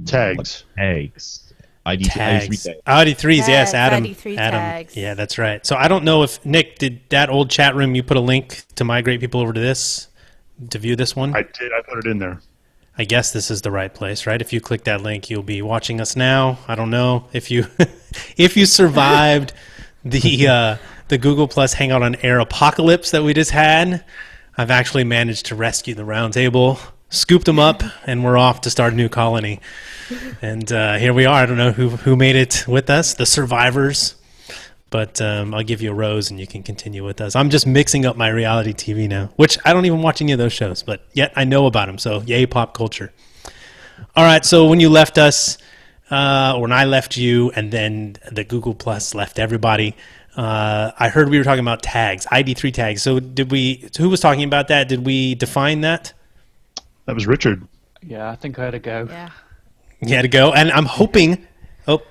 Tags. Tags. Tags. ID3 ID3s, yes, Adam. ID3 Adam. tags. Yeah, that's right. So I don't know if, Nick, did that old chat room, you put a link to migrate people over to this, to view this one? I did. I put it in there. I guess this is the right place, right? If you click that link, you'll be watching us now. I don't know if you if you survived the Google Plus Hangout on Air apocalypse that we just had. I've actually managed to rescue the roundtable, scooped them up, and we're off to start a new colony. And here we are. I don't know who made it with us, the survivors. But I'll give you a rose and you can continue with us. I'm just mixing up my reality TV now, which I don't even watch any of those shows, but yet I know about them. So yay, pop culture. All right, so when you left us, or when I left you, and then the Google Plus left everybody, I heard we were talking about tags, ID3 tags. So who was talking about that? Did we define that? That was Richard. Yeah, I think I had to go. Yeah. You had to go, and I'm hoping. Oh,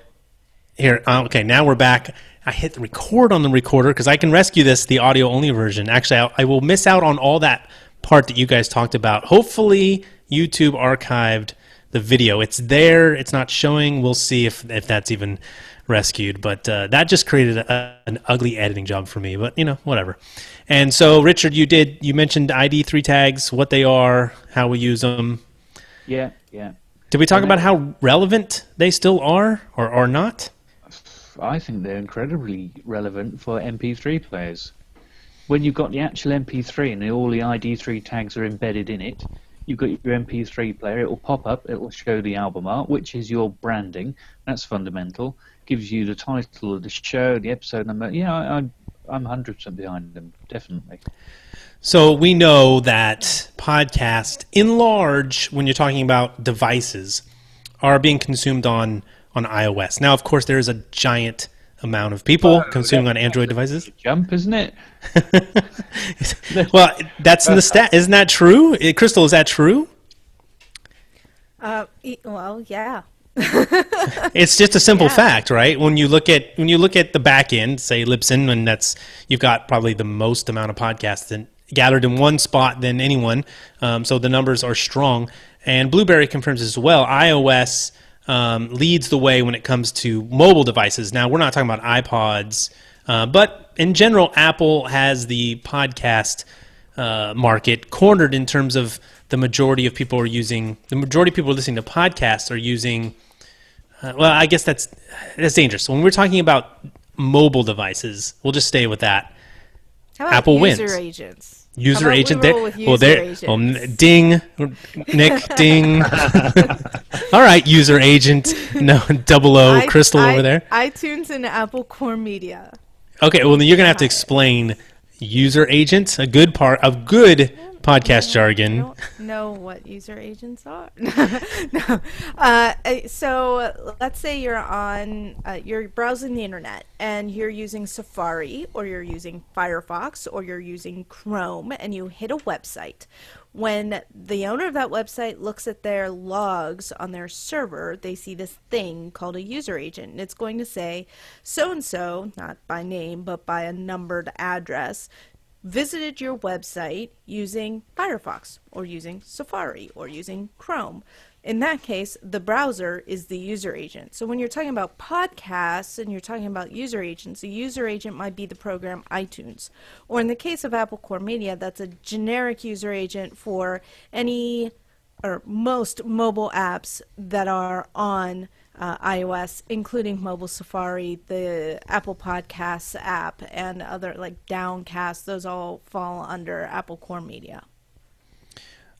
here. Okay, now we're back. I hit the record on the recorder because I can rescue this, the audio-only version. Actually, I will miss out on all that part that you guys talked about. Hopefully, YouTube archived the video. It's there. It's not showing. We'll see if that's even rescued. But that just created an ugly editing job for me. But, whatever. And so, Richard, you mentioned ID3 tags, what they are, how we use them. Yeah. Did we talk about how relevant they still are or not? I think they're incredibly relevant for MP3 players. When you've got the actual MP3 and all the ID3 tags are embedded in it, you've got your MP3 player, it will pop up, it will show the album art, which is your branding. That's fundamental. Gives you the title of the show, the episode number. Yeah, I'm 100% behind them, definitely. So we know that podcasts, in large, when you're talking about devices, are being consumed on iOS. Now, of course, there is a giant amount of people consuming on Android devices. Jump, isn't it? Well, that's in the stat. Isn't that true? Crystal, is that true? Well, yeah. It's just a simple fact, right? When you look at the back end, say Libsyn, and you've got probably the most amount of podcasts gathered in one spot than anyone. So the numbers are strong. And Blueberry confirms as well. iOS leads the way when it comes to mobile devices. Now, we're not talking about iPods, but in general, Apple has the podcast market cornered in terms of the majority of people listening to podcasts are using. Well, I guess that's dangerous. When we're talking about mobile devices, we'll just stay with that. How about Apple user wins. agents? User agent there. Ding, Nick, ding. All right, user agent. No, 00 Crystal over there. iTunes and Apple Core Media. Okay, well, then you're gonna have to explain user agent, a good podcast jargon. I don't know what user agents are. No. So let's say you're browsing the internet and you're using Safari or you're using Firefox or you're using Chrome and you hit a website. When the owner of that website looks at their logs on their server, they see this thing called a user agent. And it's going to say so-and-so, not by name, but by a numbered address, visited your website using Firefox or using Safari or using Chrome. In that case, the browser is the user agent. So when you're talking about podcasts and you're talking about user agents, a user agent might be the program iTunes. Or in the case of Apple Core Media, that's a generic user agent for any or most mobile apps that are on iOS, including mobile Safari, the Apple Podcasts app, and other like Downcast. Those all fall under Apple Core Media.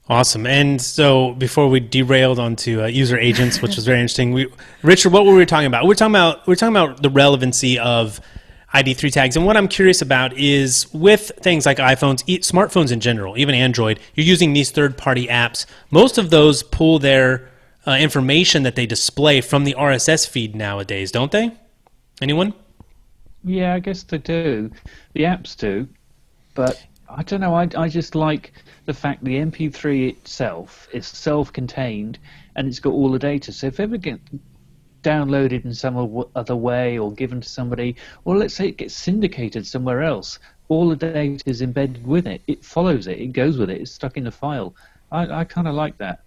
Awesome. And so before we derailed onto user agents, which was very interesting, Richard, what were we talking about? We're talking about the relevancy of ID3 tags. And what I'm curious about is with things like iPhones, smartphones in general, even Android, you're using these third-party apps. Most of those pull their information that they display from the RSS feed nowadays, don't they? Anyone? Yeah, I guess they do. The apps do. But I don't know, I just like the fact the MP3 itself is self-contained and it's got all the data. So if it ever gets downloaded in some other way or given to somebody, or let's say it gets syndicated somewhere else, all the data is embedded with it. It follows it. It goes with it. It's stuck in the file. I kind of like that.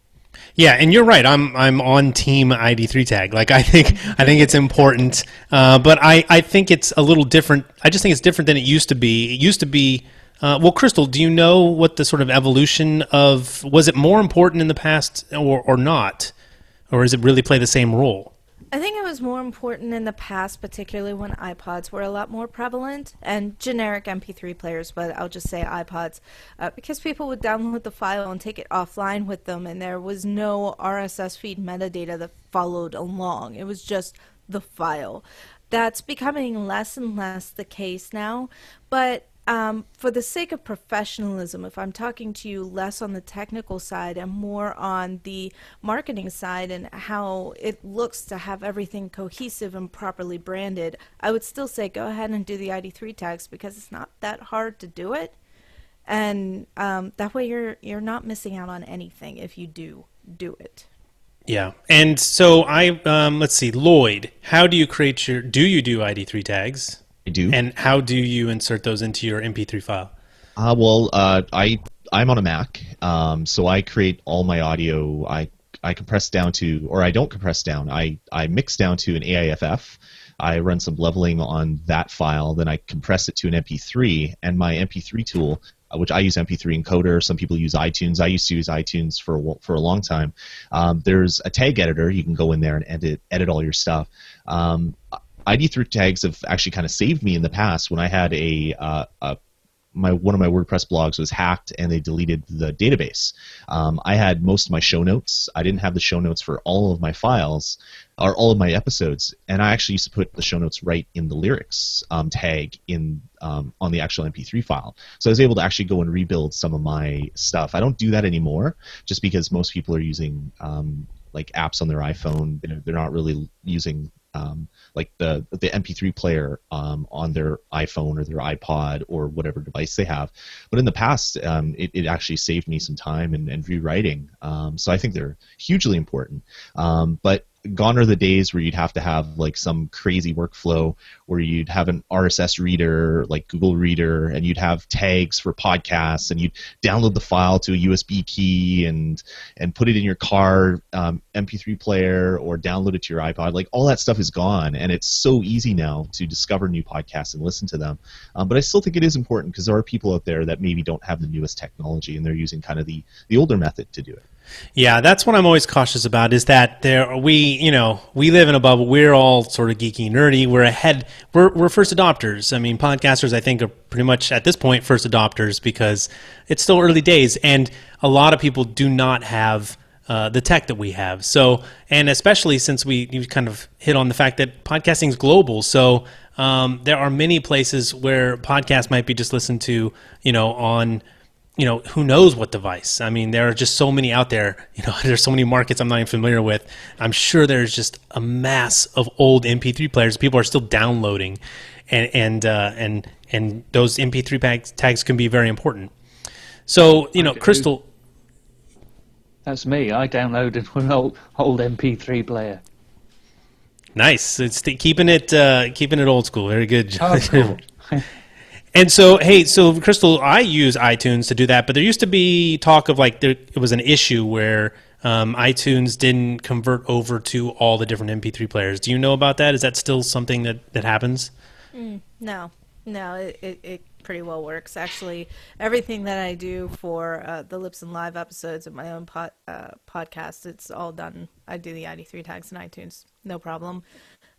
Yeah, and you're right. I'm on team ID3 tag. Like I think it's important, but I think it's a little different. I just think it's different than it used to be. It used to be. Well, Crystal, do you know what the sort of evolution of, was it more important in the past or not, or does it really play the same role? I think it was more important in the past, particularly when iPods were a lot more prevalent, and generic MP3 players, but I'll just say iPods, because people would download the file and take it offline with them, and there was no RSS feed metadata that followed along. It was just the file. That's becoming less and less the case now, but for the sake of professionalism, if I'm talking to you less on the technical side and more on the marketing side and how it looks to have everything cohesive and properly branded, I would still say go ahead and do the ID3 tags because it's not that hard to do it. And that way you're not missing out on anything if you do it. Yeah, and so let's see, Lloyd, how do you create do you do ID3 tags? I do. And how do you insert those into your MP3 file? I'm on a Mac, so I create all my audio. I compress down to, or I don't compress down. I mix down to an AIFF. I run some leveling on that file, then I compress it to an MP3, and my MP3 tool, which I use MP3 encoder. Some people use iTunes. I used to use iTunes for a long time. There's a tag editor. You can go in there and edit all your stuff. ID3 tags have actually kind of saved me in the past when I had one of my WordPress blogs was hacked and they deleted the database. I had most of my show notes. I didn't have the show notes for all of my files or all of my episodes, and I actually used to put the show notes right in the lyrics tag on the actual MP3 file. So I was able to actually go and rebuild some of my stuff. I don't do that anymore just because most people are using like apps on their iPhone. They're not really using like the MP3 player on their iPhone or their iPod or whatever device they have. But in the past, it actually saved me some time and rewriting. So I think they're hugely important. But gone are the days where you'd have to have like some crazy workflow where you'd have an RSS reader like Google Reader and you'd have tags for podcasts and you'd download the file to a USB key and put it in your car MP3 player or download it to your iPod. Like all that stuff is gone, and it's so easy now to discover new podcasts and listen to them. But I still think it is important because there are people out there that maybe don't have the newest technology and they're using kind of the older method to do it. Yeah, that's what I'm always cautious about is that we live in a bubble. We're all sort of geeky, nerdy. We're ahead. We're first adopters. I mean, podcasters, I think, are pretty much at this point first adopters because it's still early days, and a lot of people do not have the tech that we have. So, and especially since you kind of hit on the fact that podcasting is global. So there are many places where podcasts might be just listened to, on who knows what device. I mean, there are just so many out there. There's so many markets I'm not even familiar with. I'm sure there's just a mass of old MP3 players people are still downloading, and those MP3 tags can be very important. So, Crystal. That's me. I downloaded an old MP3 player. Nice. It's keeping it old school. Very good. Oh, cool. And so, Crystal, I use iTunes to do that, but there used to be talk of it was an issue where iTunes didn't convert over to all the different MP3 players. Do you know about that? Is that still something that happens? No, it pretty well works. Actually, everything that I do for the Lips and Live episodes of my own podcast, it's all done. I do the ID3 tags in iTunes, no problem.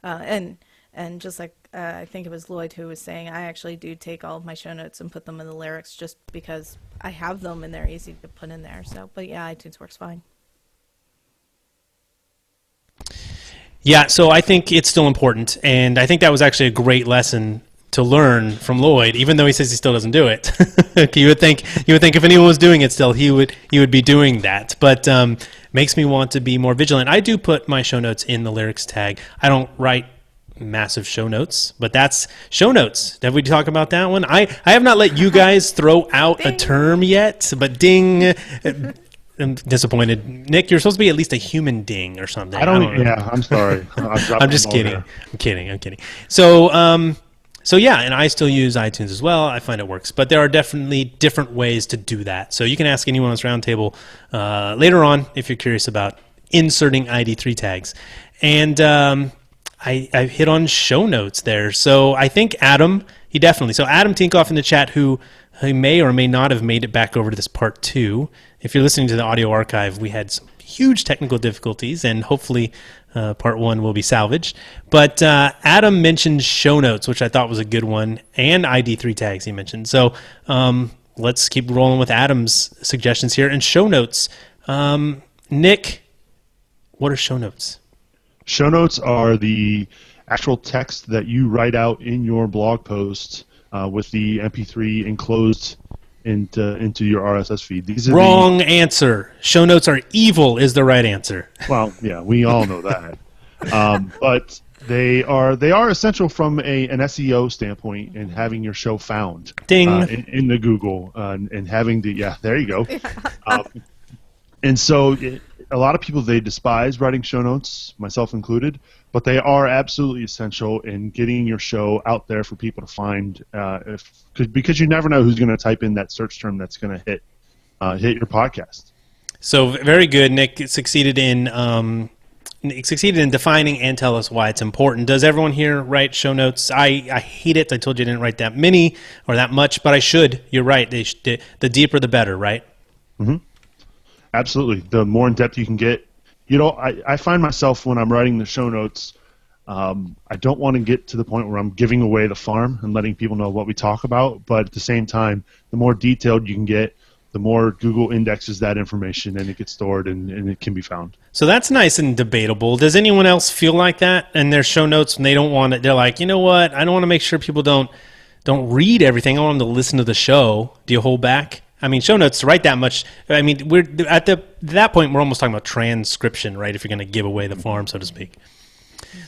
And just like I think it was Lloyd who was saying, I actually do take all of my show notes and put them in the lyrics just because I have them and they're easy to put in there. So, but yeah, iTunes works fine. Yeah, so I think it's still important, and I think that was actually a great lesson to learn from Lloyd, even though he says he still doesn't do it. You would think if anyone was doing it still, he would be doing that. But makes me want to be more vigilant. I do put my show notes in the lyrics tag. I don't write massive show notes, but that's show notes. Have we talked about that one? I have not let you guys throw out a term yet, but ding. I'm disappointed. Nick, you're supposed to be at least a human ding or something. I don't. Yeah, I'm sorry. I'm just kidding. I'm kidding. So, So yeah, and I still use iTunes as well. I find it works, but there are definitely different ways to do that. So you can ask anyone on this roundtable later on if you're curious about inserting ID3 tags. And I hit on show notes there. So I think Adam, so Adam Tinkoff in the chat, who may or may not have made it back over to this part 2. If you're listening to the audio archive, we had some huge technical difficulties, and hopefully part 1 will be salvaged. But Adam mentioned show notes, which I thought was a good one, and ID3 tags he mentioned. So let's keep rolling with Adam's suggestions here. And show notes, Nick, what are show notes? Show notes are the actual text that you write out in your blog post with the MP3 enclosed into your RSS feed. These are Wrong answer. Show notes are evil is the right answer. Well, yeah, we all know that. But they are essential from an SEO standpoint and having your show found Ding. In the Google and having there you go. And so a lot of people, they despise writing show notes, myself included, but they are absolutely essential in getting your show out there for people to find. Because you never know who's going to type in that search term that's going to hit your podcast. So very good, Nick. Succeeded in defining and tell us why it's important. Does everyone here write show notes? I hate it. I told you I didn't write that many or that much, but I should. You're right. The deeper, the better, right? Mm-hmm. Absolutely. The more in depth you can get. I find myself when I'm writing the show notes, I don't want to get to the point where I'm giving away the farm and letting people know what we talk about, but at the same time, the more detailed you can get, the more Google indexes that information and it gets stored and it can be found. So that's nice and debatable. Does anyone else feel like that in their show notes and they don't want it? They're like, you know what? I don't want to make sure people don't read everything. I want them to listen to the show. Do you hold back? I mean, show notes, write that much. I mean, we're at that point, we're almost talking about transcription, right? If you're going to give away the farm, so to speak.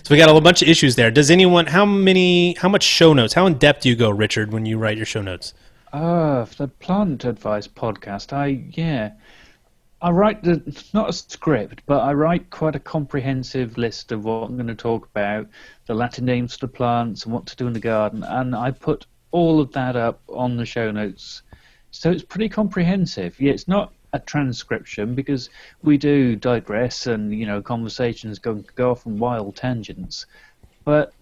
So we got a bunch of issues there. Does anyone, how much show notes, how in depth do you go, Richard, when you write your show notes? For the Plant Advice podcast, I write not a script, but I write quite a comprehensive list of what I'm going to talk about, the Latin names for the plants and what to do in the garden, and I put all of that up on the show notes. So it's pretty comprehensive. Yeah, it's not a transcription because we do digress and, conversations go off on wild tangents. But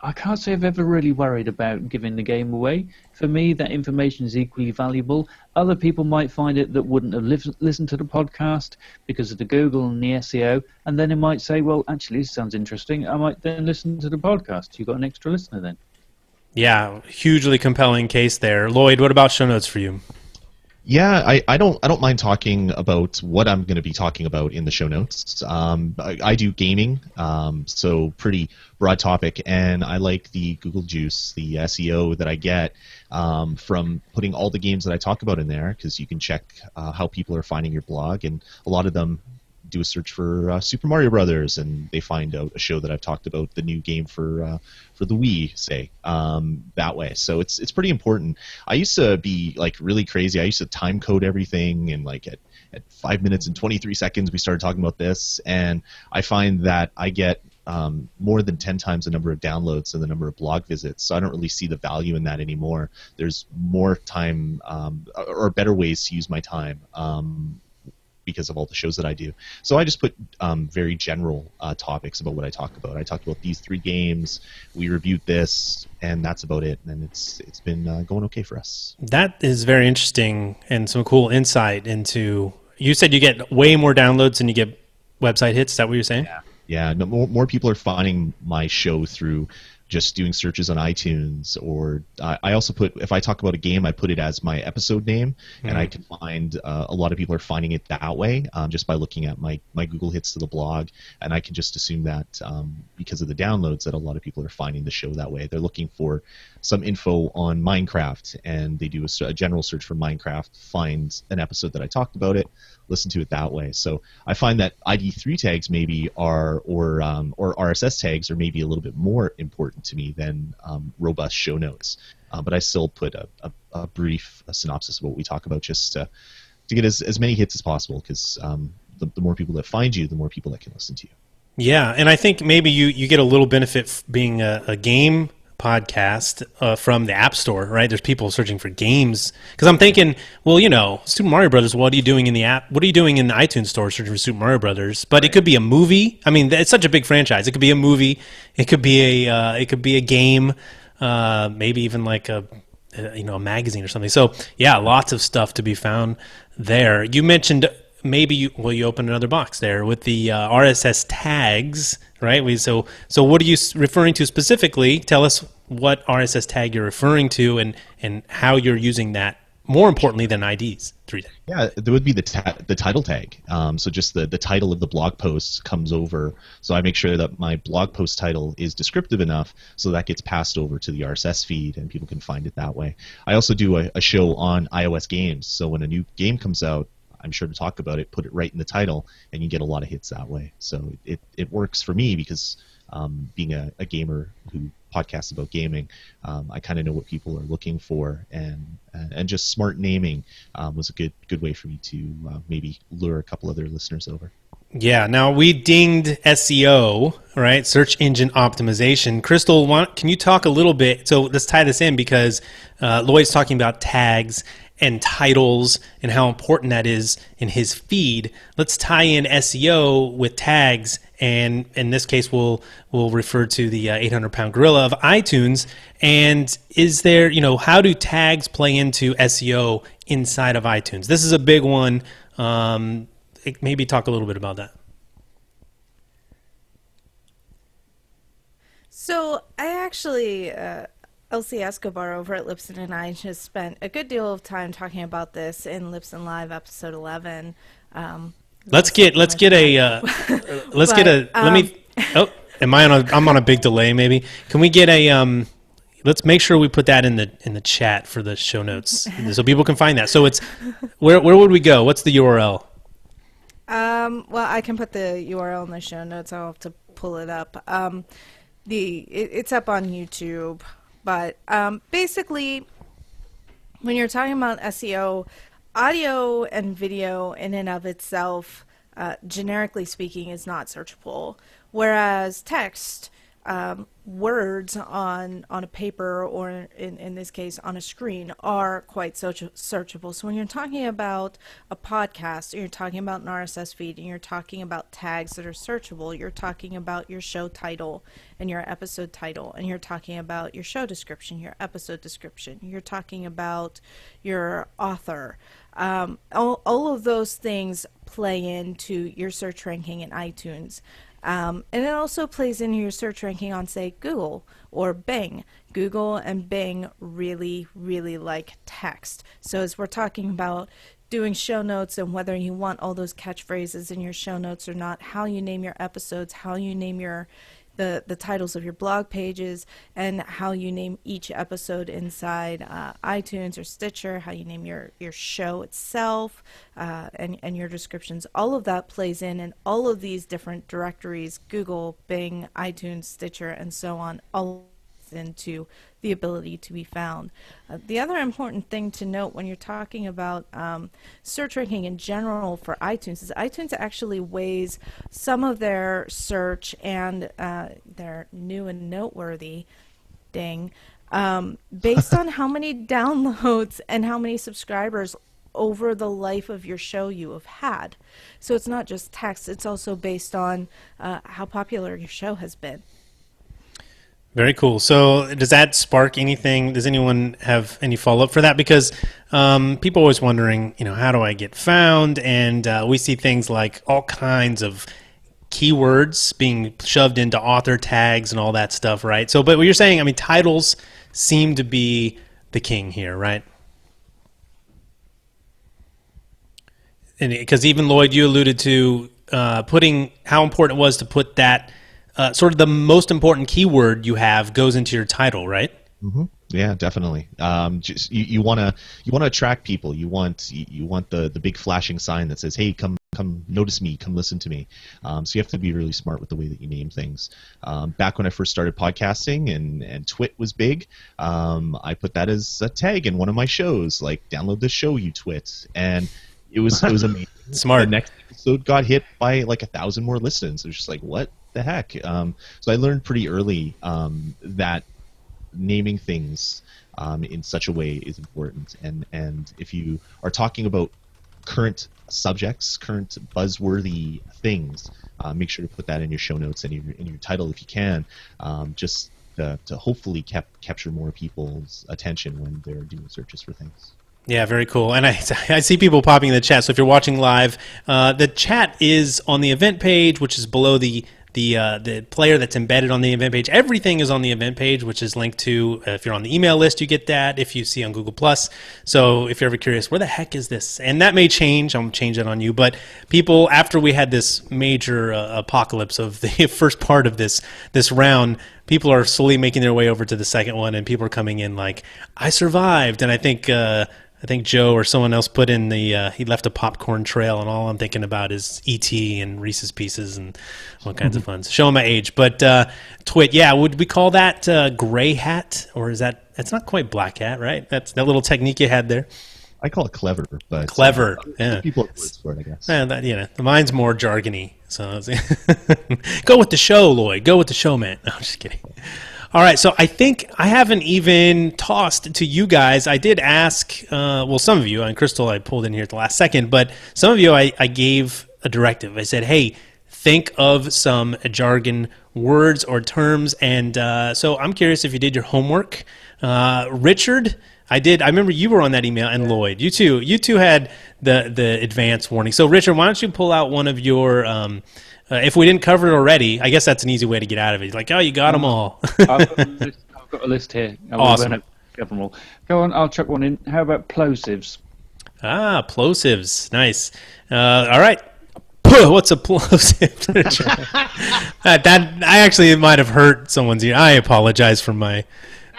I can't say I've ever really worried about giving the game away. For me, that information is equally valuable. Other people might find it that wouldn't have listened to the podcast because of the Google and the SEO, and then they might say, well, actually, this sounds interesting. I might then listen to the podcast. You've got an extra listener then. Yeah, hugely compelling case there. Lloyd, what about show notes for you? Yeah, I don't mind talking about what I'm going to be talking about in the show notes. I do gaming, so pretty broad topic, and I like the Google Juice, the SEO that I get from putting all the games that I talk about in there, because you can check how people are finding your blog, and a lot of them do a search for Super Mario Brothers, and they find out a show that I've talked about, the new game for the Wii, say, that way. So it's pretty important. I used to be like really crazy. I used to time code everything, and like at 5 minutes and 23 seconds we started talking about this, and I find that I get more than 10 times the number of downloads and the number of blog visits, so I don't really see the value in that anymore. There's more time or better ways to use my time because of all the shows that I do. So I just put very general topics about what I talk about. I talked about these 3 games, we reviewed this, and that's about it. And it's been going okay for us. That is very interesting and some cool insight into, you said you get way more downloads than you get website hits. Is that what you're saying? Yeah, no, more people are finding my show through just doing searches on iTunes, or I also put, if I talk about a game, I put it as my episode name, and I can find a lot of people are finding it that way just by looking at my Google hits to the blog, and I can just assume that because of the downloads that a lot of people are finding the show that way. They're looking for some info on Minecraft, and they do a general search for Minecraft, find an episode that I talked about it, listen to it that way. So I find that ID3 tags maybe are, or RSS tags are maybe a little bit more important to me than robust show notes. But I still put a brief synopsis of what we talk about just to get as many hits as possible, because the more people that find you, the more people that can listen to you. Yeah, and I think maybe you get a little benefit being a game Podcast from the App Store, right? There's people searching for games. Because I'm thinking, well, Super Mario Brothers, what are you doing in the app? What are you doing in the iTunes Store searching for Super Mario Brothers? But it could be a movie. I mean, it's such a big franchise. It could be a movie. It could be a game. Maybe even like a magazine or something. So yeah, lots of stuff to be found there. You mentioned maybe you open another box there with the RSS tags, right? So what are you referring to specifically? Tell us what RSS tag you're referring to and how you're using that. More importantly than IDs. Yeah, there would be the title tag. So just the title of the blog post comes over. So I make sure that my blog post title is descriptive enough so that gets passed over to the RSS feed and people can find it that way. I also do a show on iOS games. So when a new game comes out, I'm sure to talk about it, put it right in the title, and you get a lot of hits that way. So it works for me because being a gamer who podcasts about gaming, I kind of know what people are looking for, and just smart naming was a good way for me to maybe lure a couple other listeners over. Yeah. Now we dinged SEO, right? Search engine optimization. Crystal, can you talk a little bit? So let's tie this in because Lloyd's talking about tags and titles and how important that is in his feed. Let's tie in SEO with tags, and in this case we'll refer to the 800-pound gorilla of iTunes. And is there, how do tags play into SEO inside of iTunes? This is a big one. Maybe talk a little bit about that. So I actually, Elsie Escobar over at Libsyn and I just spent a good deal of time talking about this in Libsyn Live episode 11. I'm on a big delay maybe. Can we get a let's make sure we put that in the chat for the show notes so people can find that. So it's where would we go? What's the URL? Well, I can put the URL in the show notes. I'll have to pull it up. It's up on YouTube. But basically, when you're talking about SEO, audio and video in and of itself, generically speaking, is not searchable. Whereas text, words on a paper or in this case on a screen are quite searchable. So when you're talking about a podcast, and you're talking about an RSS feed, and you're talking about tags that are searchable, you're talking about your show title and your episode title, and you're talking about your show description, your episode description, you're talking about your author. All of those things play into your search ranking in iTunes. And it also plays into your search ranking on, say, Google or Bing. Google and Bing really, really like text. So as we're talking about doing show notes and whether you want all those catchphrases in your show notes or not, how you name your episodes, how you name the titles of your blog pages, and how you name each episode inside iTunes or Stitcher, how you name your show itself, and your descriptions. All of that plays in all of these different directories, Google, Bing, iTunes, Stitcher, and so on, all into the ability to be found. The other important thing to note when you're talking about search ranking in general for iTunes is iTunes actually weighs some of their search and their new and noteworthy based on how many downloads and how many subscribers over the life of your show you have had. So it's not just text, it's also based on how popular your show has been. Very cool. So does that spark anything? Does anyone have any follow-up for that? Because people are always wondering, how do I get found? And we see things like all kinds of keywords being shoved into author tags and all that stuff, right? So, but what you're saying, titles seem to be the king here, right? And because even Lloyd, you alluded to putting how important it was to put that sort of the most important keyword you have goes into your title, right? Mm-hmm. Yeah, definitely. Just you want to attract people. You want the big flashing sign that says, "Hey, come notice me, come listen to me." So you have to be really smart with the way that you name things. Back when I first started podcasting and Twit was big, I put that as a tag in one of my shows, like "Download this show, you twit," and it was amazing. Smart. The next episode got hit by like 1,000 more listens. It was just like, what the heck? So I learned pretty early that naming things in such a way is important. And if you are talking about current subjects, current buzzworthy things, make sure to put that in your show notes and in your title if you can, just to hopefully capture more people's attention when they're doing searches for things. Yeah, very cool. And I see people popping in the chat. So if you're watching live, the chat is on the event page, which is below the player that's embedded on the event page. Everything is on the event page, which is linked to, if you're on the email list, you get that. If you see on Google+. So if you're ever curious, where the heck is this? And that may change. I'll change it on you. But people, after we had this major apocalypse of the first part of this round, people are slowly making their way over to the second one, and people are coming in like, I survived. And I think Joe or someone else put in he left a popcorn trail, and all I'm thinking about is E.T. and Reese's Pieces and all kinds of fun. Showing my age. But Twit, yeah, would we call that gray hat? Or is that's not quite black hat, right? That's that little technique you had there. I call it clever, but clever. Yeah. People have words for it, I guess. Yeah, mine's more jargony. So go with the show, Lloyd. Go with the show, man. No, I'm just kidding. All right, so I think I haven't even tossed to you guys. I did ask, some of you, and Crystal I pulled in here at the last second, but some of you I gave a directive. I said, hey, think of some jargon words or terms, and so I'm curious if you did your homework. Richard, I remember you were on that email, and Lloyd, you two had the advance warning. So Richard, why don't you pull out one of your, if we didn't cover it already, I guess that's an easy way to get out of it. Like, oh, you got them all. I've got a list here. Awesome. Cover them all. Go on, I'll chuck one in. How about plosives? Plosives, nice. All right. What's a plosive? That I actually might have hurt someone's ear. I apologize for my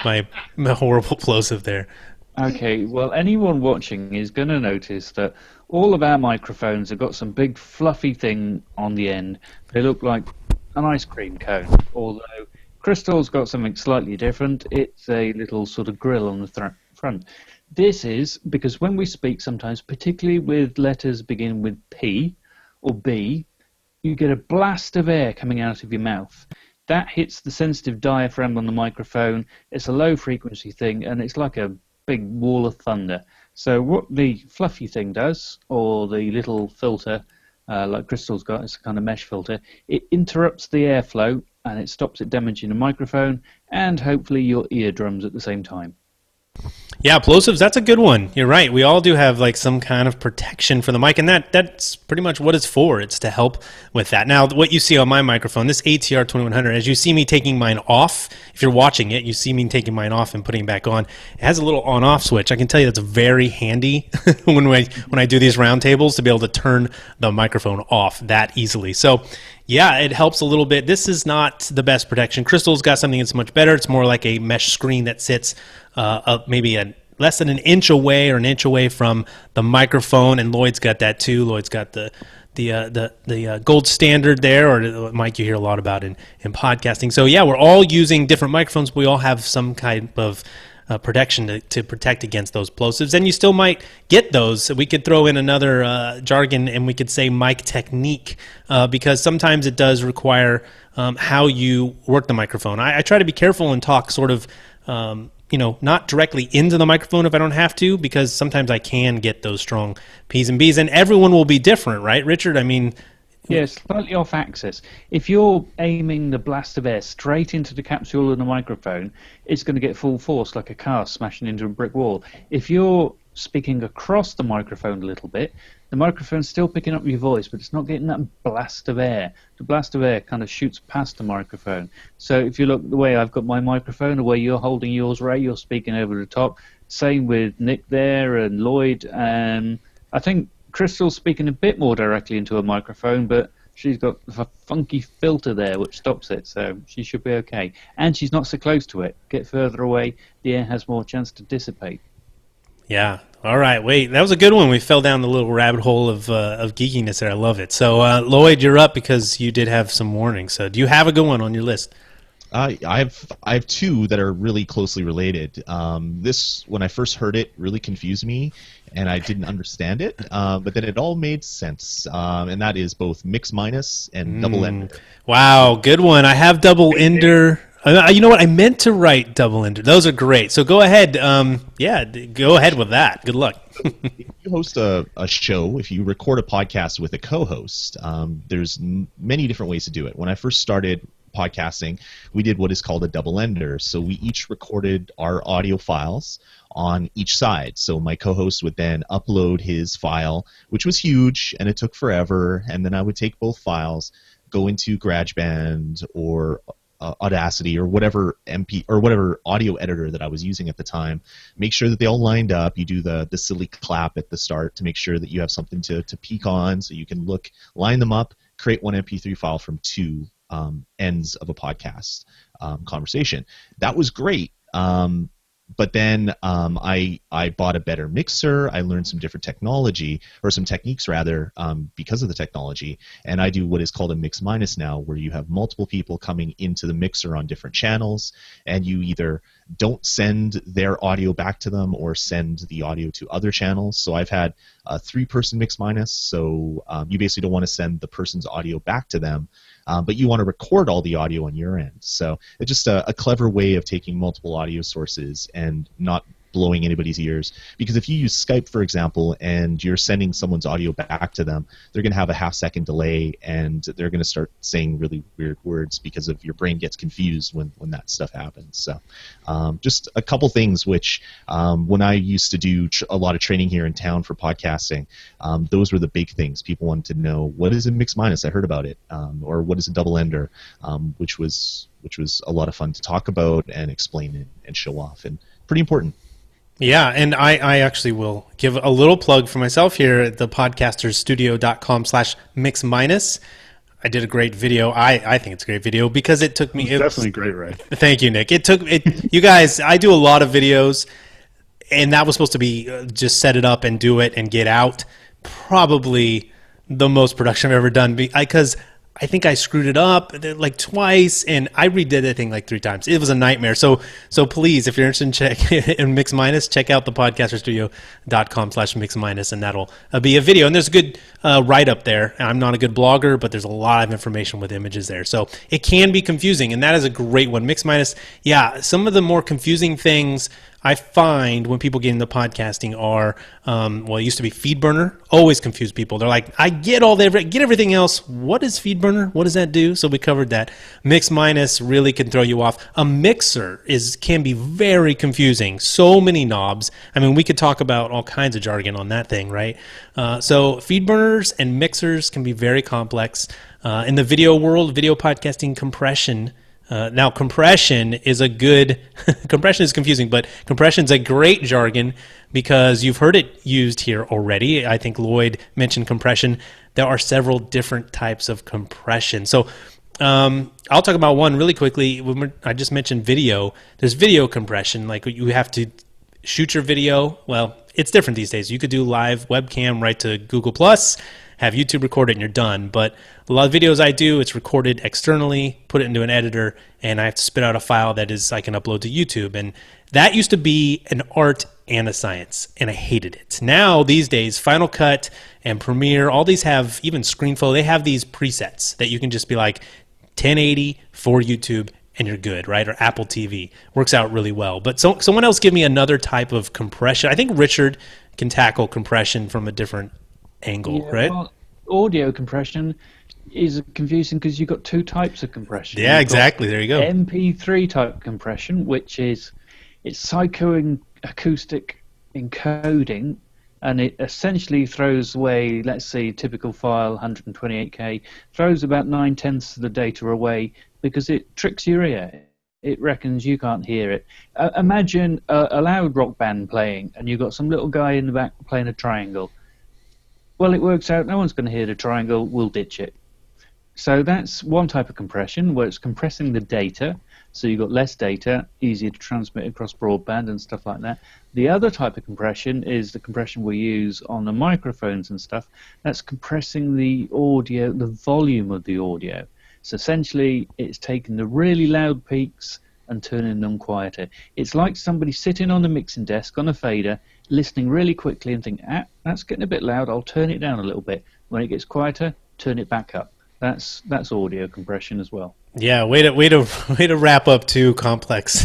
horrible plosive there. Okay, well, anyone watching is going to notice that all of our microphones have got some big fluffy thing on the end. They look like an ice cream cone, although Crystal's got something slightly different. It's a little sort of grill on the front. This is because when we speak sometimes, particularly with letters beginning with P or B, you get a blast of air coming out of your mouth. That hits the sensitive diaphragm on the microphone. It's a low frequency thing, and it's like a big wall of thunder. So what the fluffy thing does, or the little filter, like Crystal's got, it's a kind of mesh filter, it interrupts the airflow, and it stops it damaging the microphone, and hopefully your eardrums at the same time. Yeah, plosives, that's a good one. You're right. We all do have like some kind of protection for the mic, and that's pretty much what it's for. It's to help with that. Now, what you see on my microphone, this ATR 2100, as you see me taking mine off, if you're watching it, you see me taking mine off and putting it back on. It has a little on-off switch. I can tell you that's very handy when I do these roundtables to be able to turn the microphone off that easily. So, yeah, it helps a little bit. This is not the best protection. Crystal's got something that's much better. It's more like a mesh screen that sits maybe less than an inch away or an inch away from the microphone, and Lloyd's got that too. Lloyd's got the gold standard there, or the mic you hear a lot about in podcasting. So yeah, we're all using different microphones. We all have some kind of protection to protect against those plosives, and you still might get those. We could throw in another jargon, and we could say mic technique, because sometimes it does require how you work the microphone. I try to be careful and talk sort of not directly into the microphone if I don't have to, because sometimes I can get those strong P's and B's, and everyone will be different, right, Richard? I mean... Yeah, slightly off axis. If you're aiming the blast of air straight into the capsule of the microphone, it's going to get full force like a car smashing into a brick wall. If you're speaking across the microphone a little bit, the microphone's still picking up your voice, but it's not getting that blast of air. The blast of air kind of shoots past the microphone. So if you look the way I've got my microphone, the way you're holding yours, Ray, you're speaking over the top. Same with Nick there and Lloyd. I think Crystal's speaking a bit more directly into a microphone, but she's got a funky filter there which stops it, so she should be okay. And she's not so close to it. Get further away, the air has more chance to dissipate. Yeah. All right. Wait, that was a good one. We fell down the little rabbit hole of geekiness there. I love it. So, Lloyd, you're up because you did have some warnings. So, do you have a good one on your list? I have two that are really closely related. This, when I first heard it, really confused me, and I didn't understand it. But then it all made sense, and that is both mix minus and double ender. Wow, good one. I have double ender. You know what? I meant to write double-ender. Those are great. So go ahead. Go ahead with that. Good luck. If you host a show, if you record a podcast with a co-host, there's many different ways to do it. When I first started podcasting, we did what is called a double-ender. So we each recorded our audio files on each side. So my co-host would then upload his file, which was huge, and it took forever. And then I would take both files, go into GarageBand or Audacity or whatever whatever audio editor that I was using at the time, make sure that they all lined up. You do the silly clap at the start to make sure that you have something to peek on, so you can line them up, create one MP3 file from two ends of a podcast conversation. That was great. But then I bought a better mixer. I learned some different technology, or some techniques rather, because of the technology. And I do what is called a mix minus now, where you have multiple people coming into the mixer on different channels, and you either don't send their audio back to them or send the audio to other channels. So I've had a 3-person mix minus. So you basically don't want to send the person's audio back to them, but you want to record all the audio on your end. So it's just a clever way of taking multiple audio sources and not blowing anybody's ears. Because if you use Skype, for example, and you're sending someone's audio back to them, they're going to have a half-second delay, and they're going to start saying really weird words because of your brain gets confused when that stuff happens. So just a couple things which, when I used to do a lot of training here in town for podcasting, those were the big things. People wanted to know, what is a mix minus? I heard about it. Or what is a double ender? Which was a lot of fun to talk about and explain and show off, and pretty important. Yeah, and I actually will give a little plug for myself here at the podcasterstudio.com/mix minus. I did a great video. I think it's a great video because it took me. It's definitely great, right? Thank you, Nick. You guys, I do a lot of videos, and that was supposed to be just set it up and do it and get out. Probably the most production I've ever done because I think I screwed it up like twice, and I redid that thing like 3 times. It was a nightmare. So please, if you're interested in Mix Minus, check out the podcasterstudio.com/Mix Minus, and that'll be a video. And there's a good write-up there. I'm not a good blogger, but there's a lot of information with images there. So it can be confusing, and that is a great one. Mix Minus, yeah, some of the more confusing things I find when people get into podcasting are, it used to be FeedBurner. Always confuse people. They're like, I get get everything else. What is FeedBurner? What does that do? So we covered that. Mix minus really can throw you off. A mixer can be very confusing. So many knobs. I mean, we could talk about all kinds of jargon on that thing, right? So FeedBurners and mixers can be very complex. In the video world, video podcasting, compression. Now, compression is compression is confusing, but compression is a great jargon because you've heard it used here already. I think Lloyd mentioned compression. There are several different types of compression. So I'll talk about one really quickly. I just mentioned video. There's video compression. Like you have to shoot your video. Well, it's different these days. You could do live webcam right to Google+, have YouTube record it, and you're done. But a lot of videos I do, it's recorded externally, put it into an editor, and I have to spit out a file that I can upload to YouTube. And that used to be an art and a science, and I hated it. Now, these days, Final Cut and Premiere, all these have, even ScreenFlow, they have these presets that you can just be like 1080 for YouTube, and you're good, right? Or Apple TV. Works out really well. But someone else give me another type of compression. I think Richard can tackle compression from a different angle, right? Well, audio compression is confusing because you've got 2 types of compression. Yeah, exactly. There you go. MP3 type compression, which is it's psychoacoustic encoding, and it essentially throws away, let's say, typical file 128K, throws about 9/10 of the data away because it tricks your ear. It reckons you can't hear it. Imagine a loud rock band playing, and you've got some little guy in the back playing a triangle. Well, it works out no one's going to hear the triangle, we'll ditch it. So that's one type of compression, where it's compressing the data, so you've got less data, easier to transmit across broadband and stuff like that. The other type of compression is the compression we use on the microphones and stuff. That's compressing the audio, the volume of the audio. So essentially, it's taking the really loud peaks and turning them quieter. It's like somebody sitting on the mixing desk on a fader, listening really quickly and thinking, that's getting a bit loud, I'll turn it down a little bit. When it gets quieter, turn it back up. That's audio compression as well. Yeah, way to wrap up two complex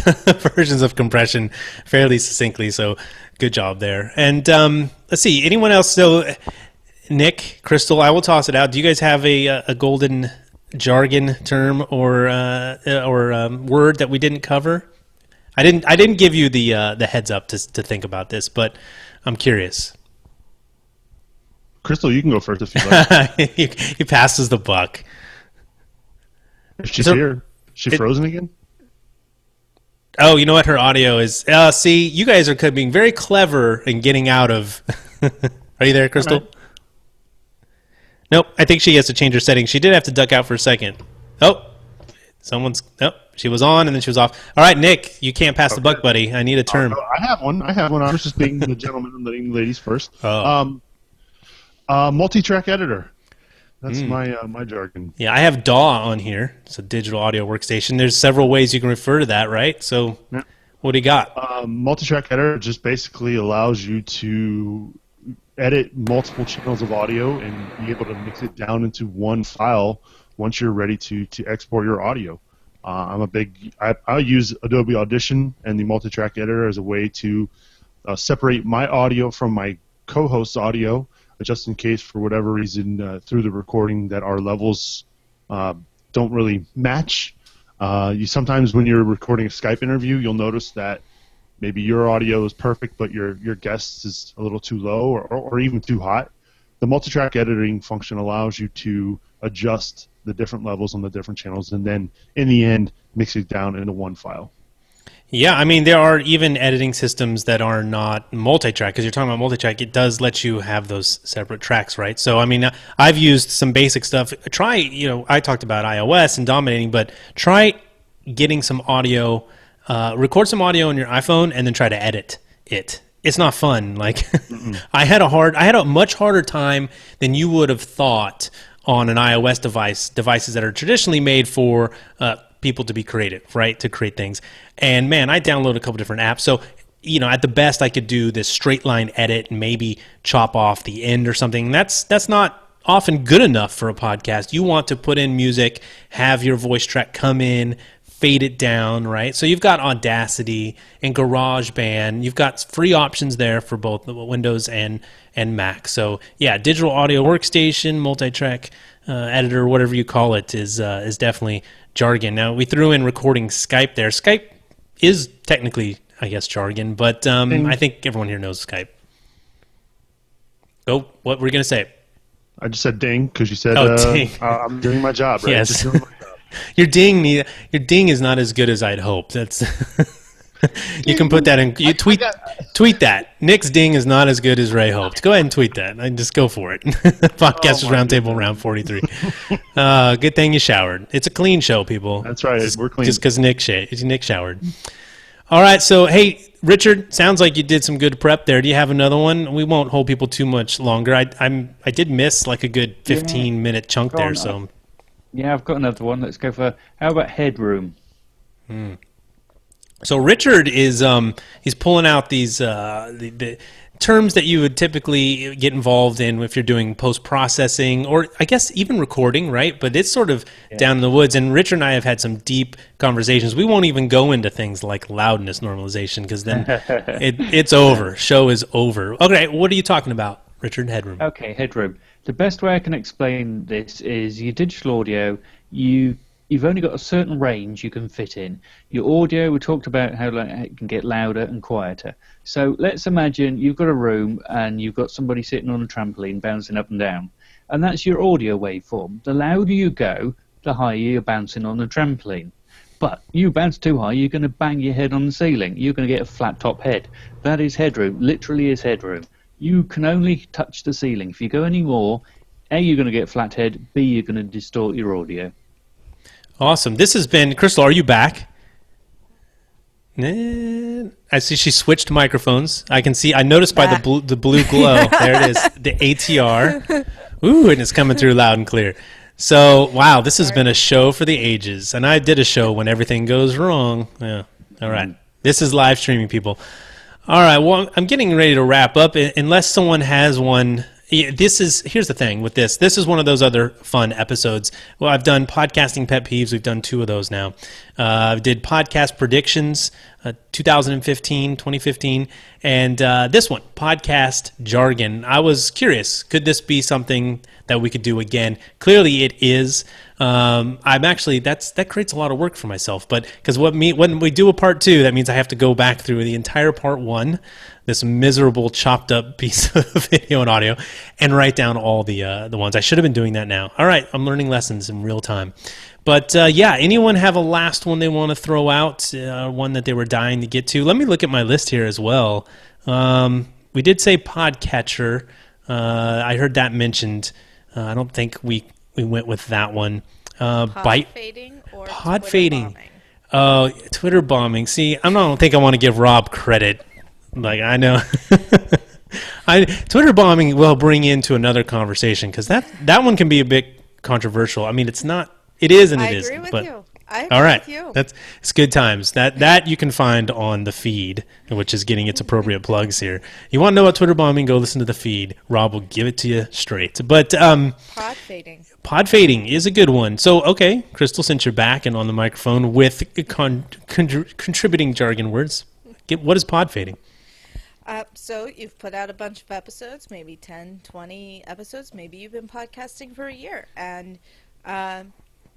versions of compression fairly succinctly. So good job there. And let's see, anyone else? So Nick, Crystal, I will toss it out. Do you guys have a golden jargon term or word that we didn't cover? I didn't give you the heads up to think about this, but I'm curious. Crystal, you can go first if you like. He passes the buck. She's here. She frozen again? Oh, you know what? Her audio is... see, you guys are being very clever in getting out of... Are you there, Crystal? Right. Nope, I think she has to change her settings. She did have to duck out for a second. Oh, she was on and then she was off. All right, Nick, you can't pass the buck, buddy. I need a term. I have one. I was just being the gentleman and letting the ladies first. Oh. Multitrack editor. That's my jargon. Yeah, I have DAW on here. It's a digital audio workstation. There's several ways you can refer to that, right? So what do you got? Multitrack editor just basically allows you to edit multiple channels of audio and be able to mix it down into one file once you're ready to export your audio. I use Adobe Audition and the Multitrack editor as a way to separate my audio from my co-host's audio, just in case for whatever reason through the recording that our levels don't really match. Sometimes when you're recording a Skype interview, you'll notice that maybe your audio is perfect, but your guest is a little too low or even too hot. The multitrack editing function allows you to adjust the different levels on the different channels and then, in the end, mix it down into one file. Yeah, I mean, there are even editing systems that are not multi-track, because you're talking about multi-track. It does let you have those separate tracks, right? So, I mean, I've used some basic stuff. I talked about iOS and dominating, but try getting some audio, record some audio on your iPhone, and then try to edit it. It's not fun. Like, I had a much harder time than you would have thought on an iOS devices that are traditionally made for people to be creative, right? To create things. And man, I downloaded a couple different apps. So, at the best I could do this straight line edit and maybe chop off the end or something. That's not often good enough for a podcast. You want to put in music, have your voice track come in, fade it down, right? So you've got Audacity and GarageBand. You've got free options there for both Windows and Mac. So yeah, digital audio workstation, multi-track editor, whatever you call it, is definitely jargon. Now, we threw in recording Skype there. Skype is technically, I guess, jargon, but I think everyone here knows Skype. Oh, what were you going to say? I just said ding because you said ding. I'm doing my job, right? Yes. Just doing my job. Your ding is not as good as I'd hoped. That's you can put that in. You tweet that. Nick's ding is not as good as Ray hoped. Go ahead and tweet that. And just go for it. Podcasters Roundtable round 43. Good thing you showered. It's a clean show, people. That's right. We're clean. Just because Nick showered. All right. So hey, Richard, sounds like you did some good prep there. Do you have another one? We won't hold people too much longer. I did miss like a good 15-minute chunk there. So. Yeah, I've got another one. Let's go for, how about Headroom? So Richard is he's pulling out these the terms that you would typically get involved in if you're doing post-processing or I guess even recording, right? But it's sort of down in the woods. And Richard and I have had some deep conversations. We won't even go into things like loudness normalization because then it's over. Show is over. Okay, what are you talking about, Richard? Headroom. Okay, Headroom. The best way I can explain this is your digital audio, you've only got a certain range you can fit in. Your audio, we talked about how it can get louder and quieter. So let's imagine you've got a room and you've got somebody sitting on a trampoline bouncing up and down. And that's your audio waveform. The louder you go, the higher you're bouncing on the trampoline. But you bounce too high, you're going to bang your head on the ceiling. You're going to get a flat top head. That is headroom, literally is headroom. You can only touch the ceiling. If you go any more, A, you're going to get flat head, B, you're going to distort your audio. Awesome. This has been, Crystal, are you back? I see she switched microphones. I noticed by the blue glow, there it is, the ATR. Ooh, and it's coming through loud and clear. So, wow, this has been a show for the ages. And I did a show when everything goes wrong. Yeah. All right. This is live streaming, people. All right, well, I'm getting ready to wrap up. Unless someone has one here's the thing with this. This is one of those other fun episodes. Well, I've done podcasting pet peeves. We've done 2 of those now. I did podcast predictions, 2015, 2015, and this one, podcast jargon. I was curious, could this be something that we could do again? Clearly it is. I'm actually, that creates a lot of work for myself, but because when we do a part 2, that means I have to go back through the entire part 1, this miserable chopped up piece of video and audio, and write down all the ones. I should have been doing that now. All right, I'm learning lessons in real time. But yeah, anyone have a last one they want to throw out, one that they were dying to get to? Let me look at my list here as well. We did say podcatcher. I heard that mentioned. I don't think we went with that one. Pod fading or pod Twitter fading. bombing? Oh, Twitter bombing. See, I don't think I want to give Rob credit. Like, I know. Twitter bombing will bring into another conversation, because that one can be a bit controversial. I mean, it's not. It is and it isn't. I agree with but, you. I agree all right, with you. it's good times. That you can find on the feed, which is getting its appropriate plugs here. You want to know about Twitter bombing? Go listen to the feed. Rob will give it to you straight. But Pod fading. pod fading is a good one. So okay, Crystal, since you're back and on the microphone with contributing jargon words, what is pod fading? So you've put out a bunch of episodes, maybe 10, 20 episodes. Maybe you've been podcasting for a year, and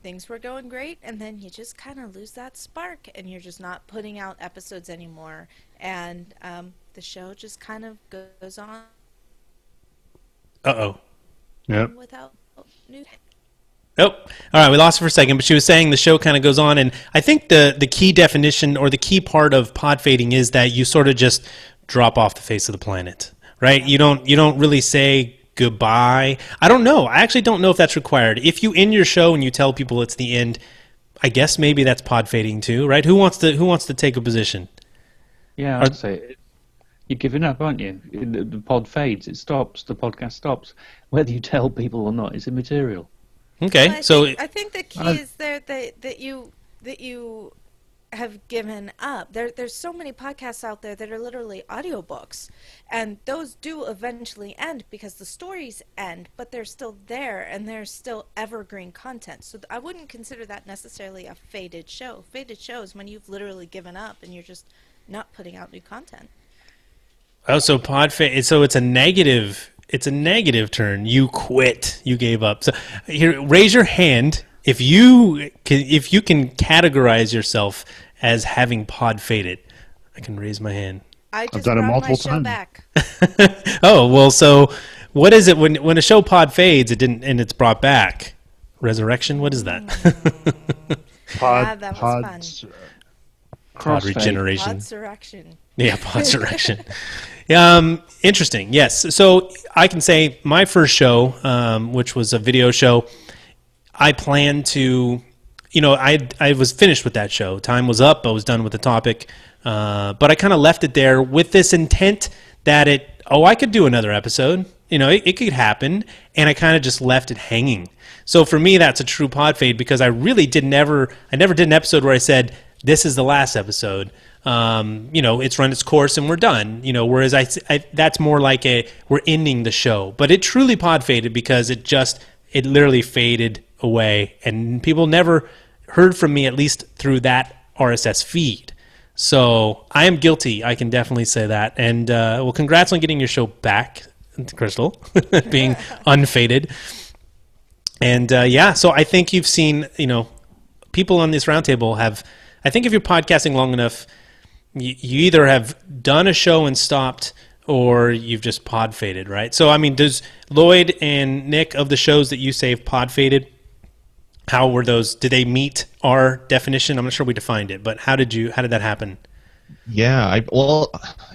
things were going great, and then you just kind of lose that spark, and you're just not putting out episodes anymore, and the show just kind of goes on. Yep. Without new. Oh, all right. We lost her for a second, but she was saying the show kind of goes on, and I think the key definition or the key part of pod fading is that you sort of just drop off the face of the planet, right? You don't really say goodbye. I don't know. I actually don't know if that's required. If you end your show and you tell people it's the end, I guess maybe that's pod fading too, right? Who wants to take a position? Yeah, I'd say you're giving up, aren't you? The pod fades. It stops. The podcast stops. Whether you tell people or not, it's immaterial. Okay, I think the key is there that you have given up. There's so many podcasts out there that are literally audiobooks, and those do eventually end because the stories end, but they're still there and there's still evergreen content. So I wouldn't consider that necessarily a faded show. Faded shows when you've literally given up and you're just not putting out new content. Oh, so so it's a negative. It's a negative turn. You quit. You gave up. So here, raise your hand if you can categorize yourself as having pod faded. I can raise my hand. I just I've done it brought multiple my show times. back. Oh well. So what is it when a show pod fades? It didn't, and it's brought back. Resurrection. What is that? Yeah, that was fun. Pod regeneration. Podsurrection. Yeah, podsurrection. Interesting. Yes. So I can say my first show, which was a video show, I planned to, I was finished with that show. Time was up. I was done with the topic. But I kind of left it there with this intent that I could do another episode. It could happen. And I kind of just left it hanging. So for me, that's a true pod fade because I really never did an episode where I said, this is the last episode. It's run its course and we're done. Whereas that's more like we're ending the show. But it truly pod faded because it literally faded away, and people never heard from me, at least through that RSS feed. So I am guilty. I can definitely say that. And well, congrats on getting your show back, Crystal, being unfaded. And so I think you've seen, people on this roundtable have. I think if you're podcasting long enough, you either have done a show and stopped, or you've just pod faded, right? So, I mean, does Lloyd and Nick, of the shows that you say have pod faded, how were those? Did they meet our definition? I'm not sure we defined it, but how did that happen? Yeah,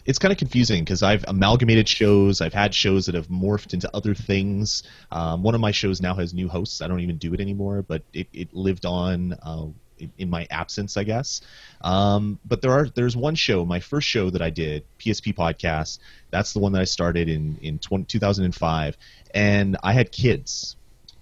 it's kind of confusing because I've amalgamated shows. I've had shows that have morphed into other things. One of my shows now has new hosts. I don't even do it anymore, but it lived on in my absence, I guess. But there's one show, my first show that I did, Psp Podcast. That's the one that I started in 2005, and I had kids.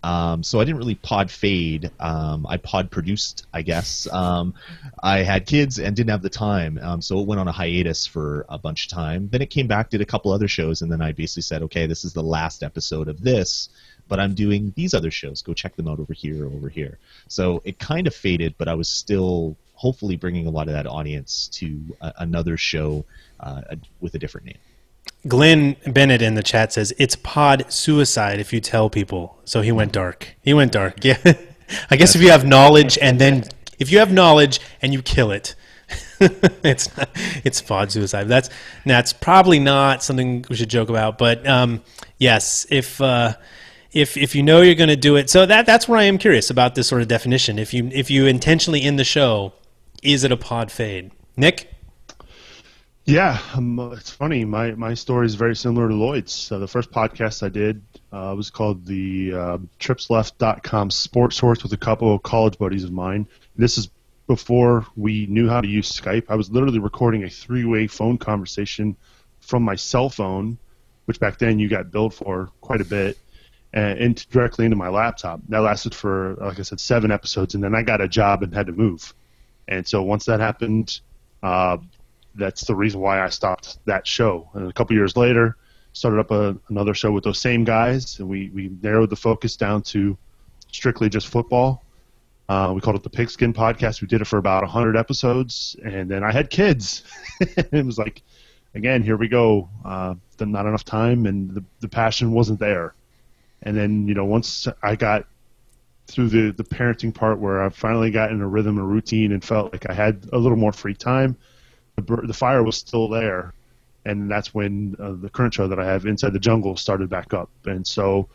So I didn't really pod fade. I pod produced, I guess. I had kids and didn't have the time, so it went on a hiatus for a bunch of time. Then it came back, did a couple other shows, and then I basically said, okay, this is the last episode of this, but I'm doing these other shows. Go check them out over here or over here. So it kind of faded, but I was still hopefully bringing a lot of that audience to another show with a different name. Glenn Bennett in the chat says it's pod suicide if you tell people. So he went dark. Yeah. I guess if you have knowledge and you kill it, it's pod suicide. That's probably not something we should joke about. But yes, if you know you're going to do it, so that's where I am curious about this sort of definition. If you intentionally end the show, is it a pod fade? Nick? Yeah, it's funny. My story is very similar to Lloyd's. The first podcast I did was called the TripsLeft.com Sports Source with a couple of college buddies of mine. This is before we knew how to use Skype. I was literally recording a 3-way phone conversation from my cell phone, which back then you got billed for quite a bit, and directly into my laptop. That lasted for, like I said, 7 episodes, and then I got a job and had to move. And so once that happened, that's the reason why I stopped that show. And a couple years later, started up another show with those same guys, and we narrowed the focus down to strictly just football. We called it the Pigskin Podcast. We did it for about 100 episodes, and then I had kids. It was like, again, here we go. Not enough time, and the passion wasn't there. And then, once I got through the parenting part where I finally got in a rhythm and routine and felt like I had a little more free time, the fire was still there, and that's when the current show that I have, Inside the Jungle, started back up. And so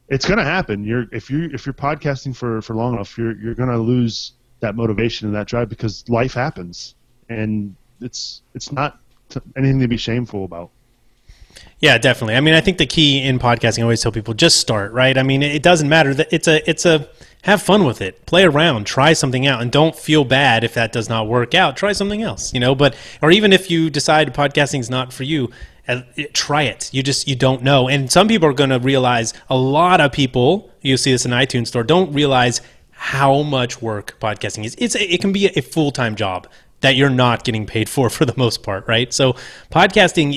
it's going to happen. If you're podcasting for long enough, you're going to lose that motivation and that drive because life happens, and it's not anything to be shameful about. Yeah, definitely. I mean, I think the key in podcasting, I always tell people, just start, right? I mean, it doesn't matter. It's a have fun with it. Play around. Try something out. And don't feel bad if that does not work out. Try something else, or even if you decide podcasting is not for you, try it. You don't know. And some people are going to realize, a lot of people, you see this in iTunes Store, don't realize how much work podcasting is. It can be a full-time job that you're not getting paid for the most part, right? So podcasting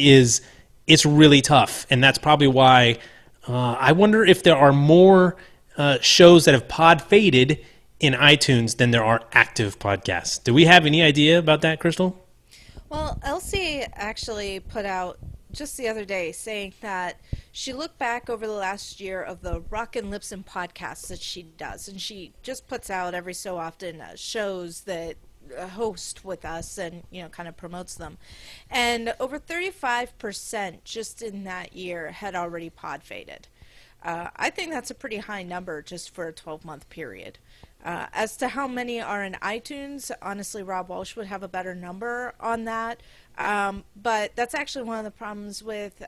it's really tough, and that's probably why I wonder if there are more shows that have pod faded in iTunes than there are active podcasts. Do we have any idea about that, Crystal? Well, Elsie actually put out just the other day saying that she looked back over the last year of the Rockin' Lipson podcasts that she does, and she just puts out every so often shows that host with us and kind of promotes them, and over 35% just in that year had already pod faded. I think that's a pretty high number just for a 12-month period. As to how many are in iTunes, honestly, Rob Walsh would have a better number on that, but that's actually one of the problems with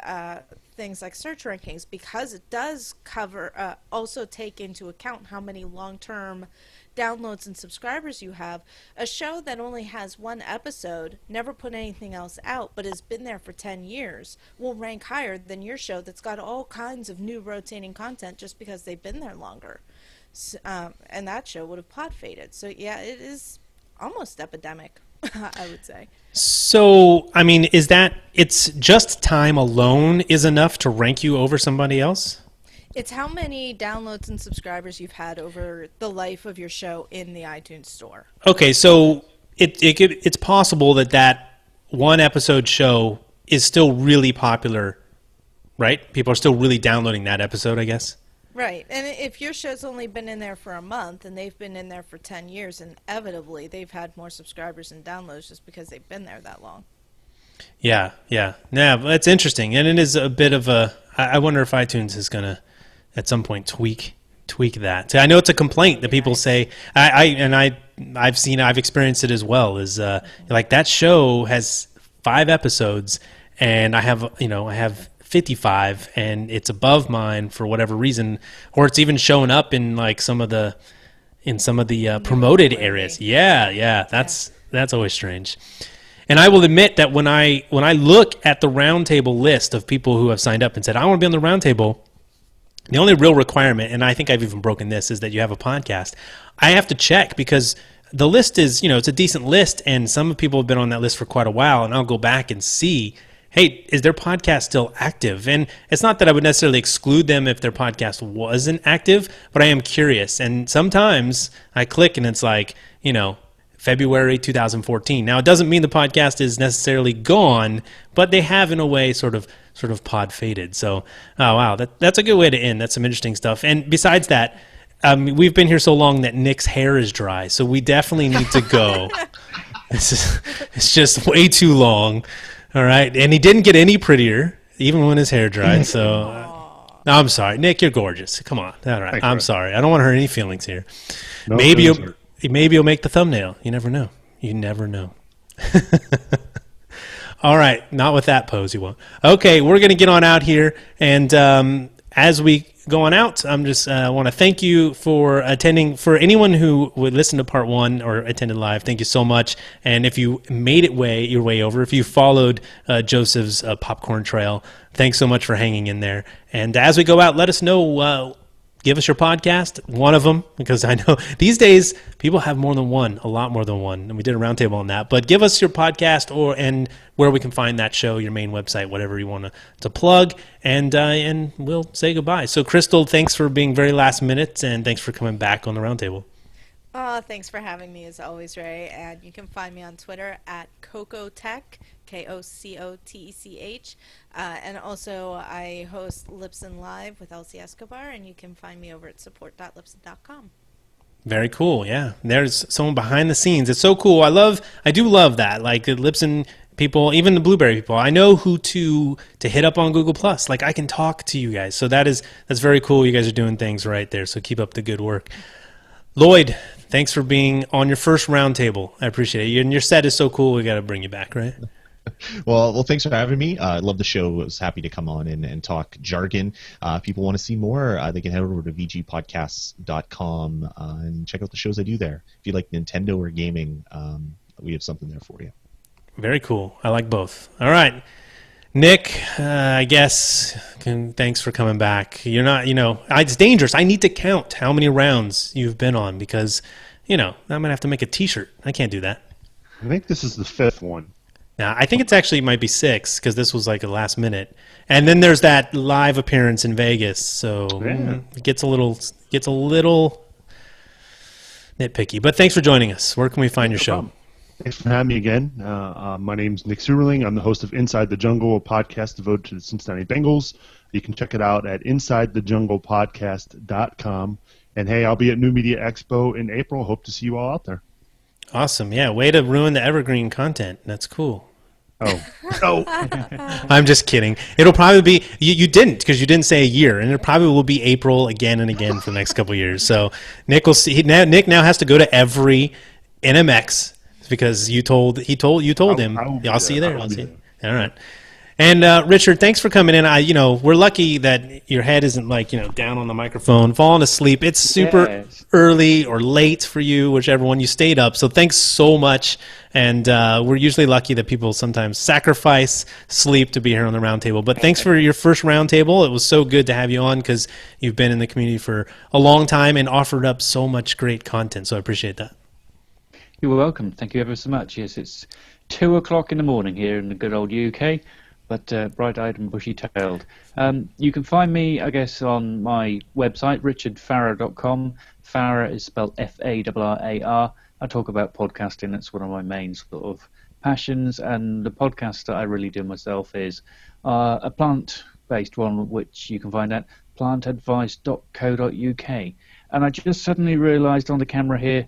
things like search rankings, because it does cover also take into account how many long-term downloads and subscribers you have. A show that only has 1 episode, never put anything else out, but has been there for 10 years will rank higher than your show that's got all kinds of new rotating content just because they've been there longer. And that show would have pod faded. So yeah, it is almost epidemic, I would say. So, I mean, it's just time alone is enough to rank you over somebody else? It's how many downloads and subscribers you've had over the life of your show in the iTunes Store. Okay, so it's possible that 1 episode show is still really popular, right? People are still really downloading that episode, I guess. Right, and if your show's only been in there for a month and they've been in there for 10 years, inevitably they've had more subscribers and downloads just because they've been there that long. Yeah, that's interesting, and it is a bit of a. I wonder if iTunes is gonna at some point tweak that. I know it's a complaint that people say. I've experienced it as well. Is like that show has 5 episodes, and I have 55, and it's above mine for whatever reason, or it's even showing up in like some of the promoted areas. Yeah, that's always strange. And I will admit that when I look at the roundtable list of people who have signed up and said, I want to be on the roundtable, The only real requirement, and I think I've even broken this, is that you have a podcast. I have to check because the list is, it's a decent list, and some people have been on that list for quite a while, and I'll go back and see, hey, is their podcast still active? And it's not that I would necessarily exclude them if their podcast wasn't active, but I am curious. And sometimes I click and it's like, February 2014. Now, it doesn't mean the podcast is necessarily gone, but they have in a way sort of pod faded. So, oh wow, that's a good way to end. That's some interesting stuff. And besides that, we've been here so long that Nick's hair is dry, so we definitely need to go. It's just way too long. All right, and he didn't get any prettier, even when his hair dried. So, no, I'm sorry, Nick, you're gorgeous. Come on, all right. I'm sorry. I don't want to hurt any feelings here. No, maybe you'll make the thumbnail. You never know. You never know. All right, not with that pose, you won't. Okay, we're going to get on out here, and as we go on out, I'm just want to thank you for attending. For anyone who would listen to part one or attended live, thank you so much. And if you made your way over, if you followed Joseph's popcorn trail, thanks so much for hanging in there. And as we go out, let us know. Give us your podcast, one of them, because I know these days people have more than one, a lot more than one, and we did a roundtable on that. But give us your podcast and where we can find that show, your main website, whatever you want to plug, and we'll say goodbye. So, Crystal, thanks for being very last minute, and thanks for coming back on the roundtable. Thanks for having me as always, Ray. And you can find me on Twitter at Cocotech, KOCOTECH. And also I host Libsyn Live with Elsie Escobar, and you can find me over at support.libsyn.com. Very cool, yeah. There's someone behind the scenes. It's so cool. I do love that. Like the Libsyn people, even the Blueberry people, I know who to hit up on Google+. Like I can talk to you guys. So that's very cool. You guys are doing things right there. So keep up the good work. Lloyd, thanks for being on your first roundtable. I appreciate it. And your set is so cool. We got to bring you back, right? Well, thanks for having me. I love the show. I was happy to come on and talk jargon. If people want to see more, they can head over to vgpodcasts.com and check out the shows I do there. If you like Nintendo or gaming, we have something there for you. Very cool. I like both. All right. Nick, I guess, thanks for coming back. You're not, it's dangerous. I need to count how many rounds you've been on because, I'm going to have to make a T-shirt. I can't do that. I think this is the fifth one. Now, I think it might be 6 because this was like a last minute. And then there's that live appearance in Vegas. So it gets a little nitpicky. But thanks for joining us. Where can we find your show? Problem. Thanks for having me again. My name's Nick Suerling. I'm the host of Inside the Jungle, a podcast devoted to the Cincinnati Bengals. You can check it out at InsideTheJunglePodcast.com. And hey, I'll be at New Media Expo in April. Hope to see you all out there. Awesome. Yeah, way to ruin the evergreen content. That's cool. Oh, no. I'm just kidding. It'll probably be, you didn't because you didn't say a year, and it probably will be April again and again for the next couple of years. So Nick will see. Nick now has to go to every NMX because you told him. I'll see you there. All right. And Richard, thanks for coming in. We're lucky that your head isn't down on the microphone, falling asleep. It's super early or late for you, whichever one you stayed up. So thanks so much. And we're usually lucky that people sometimes sacrifice sleep to be here on the roundtable. But thanks for your first roundtable. It was so good to have you on because you've been in the community for a long time and offered up so much great content. So I appreciate that. You're welcome. Thank you ever so much. Yes, it's 2 o'clock in the morning here in the good old UK. But bright-eyed and bushy-tailed. You can find me, I guess, on my website, richardfarrar.com. Farrar is spelled F-A-R-R-A-R. I talk about podcasting. That's one of my main sort of passions. And the podcast that I really do myself is a plant-based one, which you can find at plantadvice.co.uk. And I just suddenly realised on the camera here,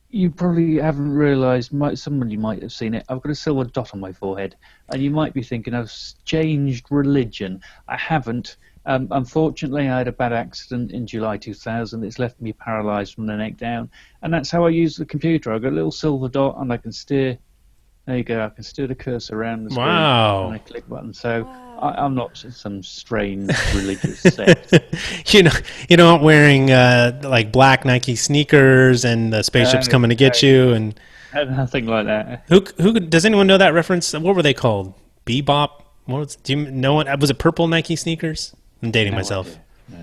you probably haven't realised, somebody might have seen it, I've got a silver dot on my forehead, and you might be thinking I've changed religion. I haven't. Unfortunately, I had a bad accident in July 2000. It's left me paralysed from the neck down, and that's how I use the computer. I've got a little silver dot, and I can steer. There you go. I can steer the cursor around the screen. Wow. And I click button. So I'm not some strange religious sect. You're not wearing like black Nike sneakers and the spaceship's coming to get you and nothing like that. Who does anyone know that reference? What were they called? Bebop? Do you know what? Was it purple Nike sneakers? I'm dating myself. Idea.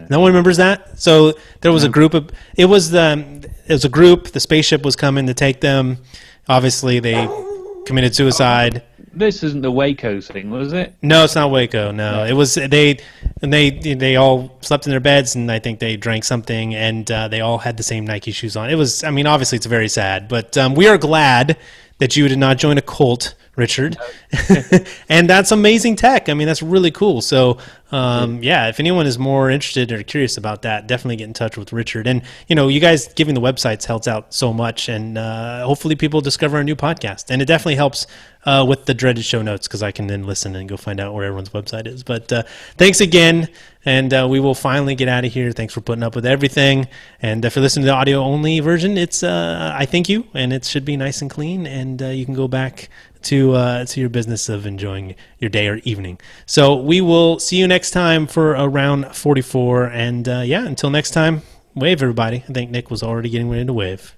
No one remembers that. So there was a group of it was a group. The spaceship was coming to take them. Obviously, they committed suicide. This isn't the Waco thing, was it? No, it's not Waco. No, it was they all slept in their beds, and I think they drank something, and they all had the same Nike shoes on. It was, I mean, obviously it's very sad, but we are glad that you did not join a cult, Richard. And that's amazing tech. I mean, that's really cool. So, yeah, if anyone is more interested or curious about that, definitely get in touch with Richard. And, you know, you guys giving the websites helps out so much. And hopefully people discover our new podcast. And it definitely helps with the dreaded show notes because I can then listen and go find out where everyone's website is. But thanks again. And we will finally get out of here. Thanks for putting up with everything. And if you're listening to the audio-only version, it's I thank you. And it should be nice and clean. And you can go back to your business of enjoying your day or evening. So we will see you next time for round 44. And yeah, until next time, wave everybody. I think Nick was already getting ready to wave.